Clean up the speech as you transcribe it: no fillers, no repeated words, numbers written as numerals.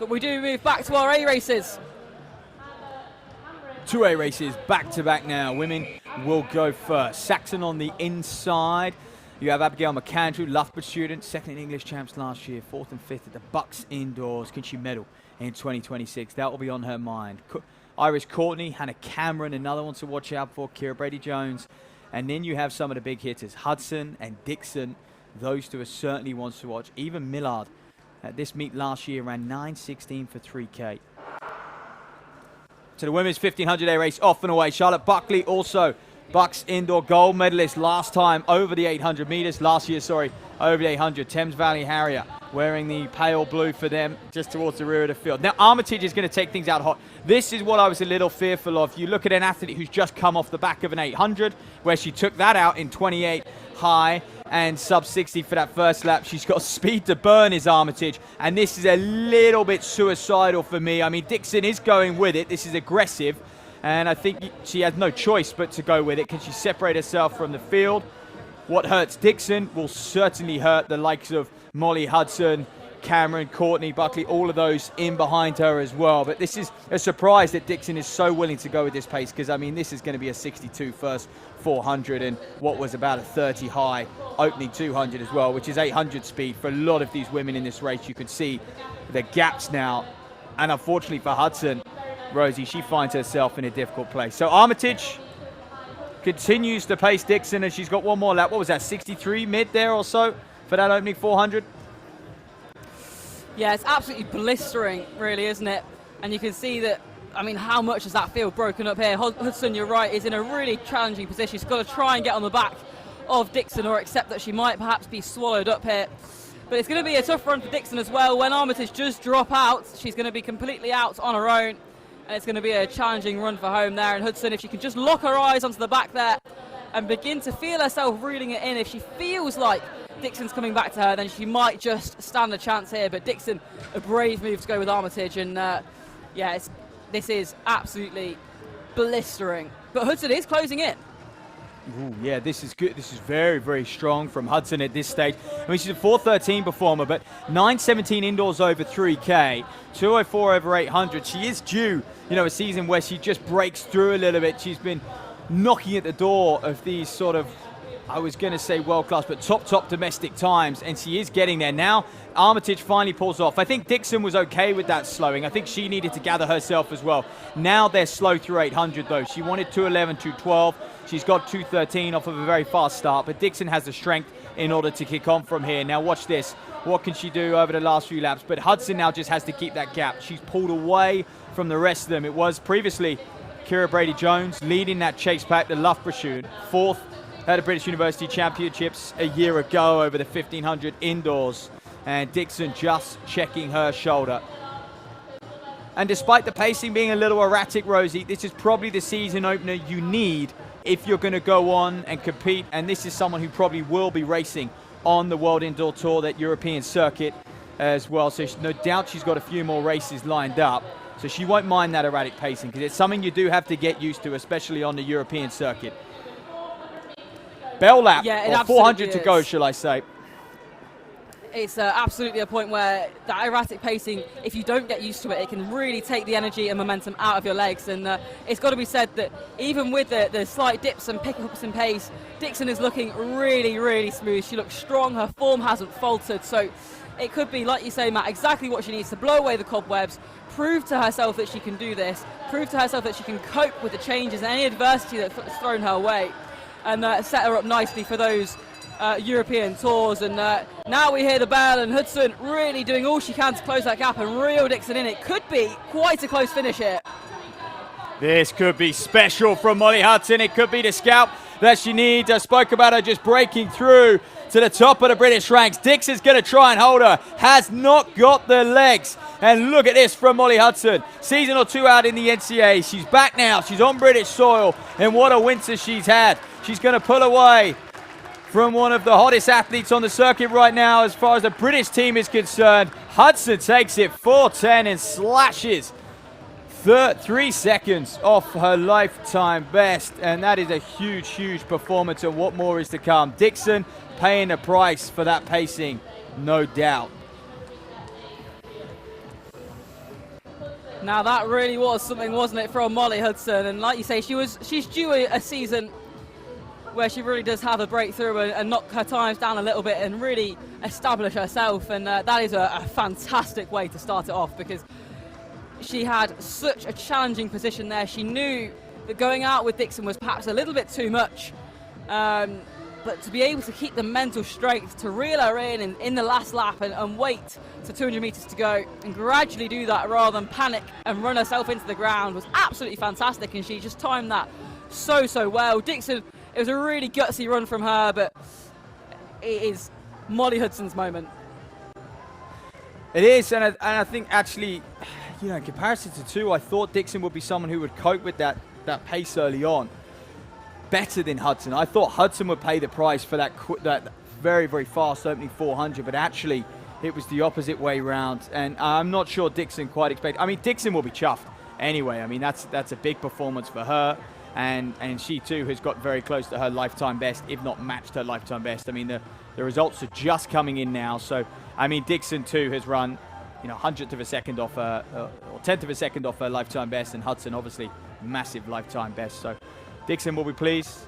But we do move back to our A races. 2 A races back-to-back now. Women will go first. Saxon on the inside. You have Abigail McAndrew, Loughborough student, second in English champs last year, 4th and 5th at the Bucks Indoors. Can she medal in 2026? That will be on her mind. Iris Courtney, Hannah Cameron, another one to watch out for, Kira Brady-Jones. And then you have some of the big hitters, Hudson and Dixon. Those two are certainly ones to watch. Even Millard at this meet last year ran 9:16 for 3K. So the women's 1500 A race off and away. Charlotte Buckley also Bucks indoor gold medalist last time over the 800 meters. Last year, sorry, over the 800. Thames Valley Harrier wearing the pale blue for them just towards the rear of the field. Now Armitage is going to take things out hot. This is what I was a little fearful of. You look at an athlete who's just come off the back of an 800 where she took that out in 28 high and sub 60 for that first lap. She's got speed to burn, is Armitage, and this is a little bit suicidal for me. I mean, Dixon is going with it. This is aggressive, and I think she has no choice but to go with it. Can she separate herself from the field? What hurts Dixon will certainly hurt the likes of Molly Hudson, Cameron, Courtney, Buckley, all of those in behind her as well. But this is a surprise that Dixon is so willing to go with this pace, because, I mean, this is going to be a 62 first 400 and what was about a 30 high opening 200 as well, which is 800 speed for a lot of these women in this race. You can see the gaps now. And unfortunately for Hudson, Rosie, she finds herself in a difficult place. So Armitage continues to pace Dixon, and she's got one more lap. What was that, 63 mid there or so for that opening 400? Yeah, it's absolutely blistering, really, isn't it? And you can see that, I mean, how much has that field broken up here? Hudson, you're right, is in a really challenging position. She's got to try and get on the back of Dixon or accept that she might perhaps be swallowed up here. But it's going to be a tough run for Dixon as well. When Armitage does drop out, she's going to be completely out on her own. And it's going to be a challenging run for home there. And Hudson, if she can just lock her eyes onto the back there and begin to feel herself reeling it in, if she feels like Dixon's coming back to her, then she might just stand a chance here. But Dixon, a brave move to go with Armitage. And yeah, this is absolutely blistering. But Hudson is closing in. Ooh, yeah, this is good. This is very, very strong from Hudson at this stage. I mean, she's a 4:13 performer, but 9:17 indoors over 3K, 2:04 over 800. She is due, you know, a season where she just breaks through a little bit. She's been knocking at the door of these sort of, I was going to say world-class, but top domestic times, and she is getting there. Now, Armitage finally pulls off. I think Dixon was okay with that slowing. I think she needed to gather herself as well. Now they're slow through 800, though. She wanted 2:11, 2:12. She's got 2:13 off of a very fast start, but Dixon has the strength in order to kick on from here. Now, watch this. What can she do over the last few laps? But Hudson now just has to keep that gap. She's pulled away from the rest of them. It was previously Kira Brady-Jones leading that chase pack, the Loughborough student, 4th at the British University Championships a year ago over the 1500 indoors. And Dixon just checking her shoulder. And despite the pacing being a little erratic, Rosie, this is probably the season opener you need if you're going to go on and compete. And this is someone who probably will be racing on the World Indoor Tour, that European circuit as well. So no doubt she's got a few more races lined up. So she won't mind that erratic pacing, because it's something you do have to get used to, especially on the European circuit. Bell lap, yeah, or 400 to go, shall I say. It's absolutely a point where that erratic pacing, if you don't get used to it, it can really take the energy and momentum out of your legs. And it's got to be said that even with the slight dips and pickups in pace, Dixon is looking really, really smooth. She looks strong. Her form hasn't faltered. So it could be, like you say, Matt, exactly what she needs to blow away the cobwebs, prove to herself that she can do this, prove to herself that she can cope with the changes and any adversity that's thrown her way, and set her up nicely for those European tours. And now we hear the bell, and Hudson really doing all she can to close that gap and reel Dixon in. It could be quite a close finish here. This could be special from Molly Hudson. It could be the scalp that she needs. I spoke about her just breaking through to the top of the British ranks. Dixon's going to try and hold her. Has not got the legs. And look at this from Molly Hudson. Season or two out in the NCAA. She's back now. She's on British soil. And what a winter she's had. She's going to pull away from one of the hottest athletes on the circuit right now as far as the British team is concerned. Hudson takes it 4:10 and slashes 3 seconds off her lifetime best. And that is a huge, huge performance, and what more is to come. Dixon paying the price for that pacing, no doubt. Now that really was something, wasn't it, from Molly Hudson? And like you say, she's due a season where she really does have a breakthrough and knock her times down a little bit and really establish herself. And that is a fantastic way to start it off, because she had such a challenging position there. She knew that going out with Dixon was perhaps a little bit too much. But to be able to keep the mental strength to reel her in the last lap and wait to 200 metres to go and gradually do that rather than panic and run herself into the ground was absolutely fantastic, and she just timed that so well. Dixon, it was a really gutsy run from her, but it is Molly Hudson's moment. It is, and I think actually, in comparison to two, I thought Dixon would be someone who would cope with that pace early on better than Hudson. I thought Hudson would pay the price for that very, very fast opening 400, but actually it was the opposite way round, and I'm not sure Dixon quite expected. I mean, Dixon will be chuffed anyway. I mean, that's a big performance for her, and she too has got very close to her lifetime best, if not matched her lifetime best. I mean, the results are just coming in now, so I mean, Dixon too has run, 100th of a second off her, or 10th of a second off her lifetime best, and Hudson obviously massive lifetime best. So Dixon will be pleased.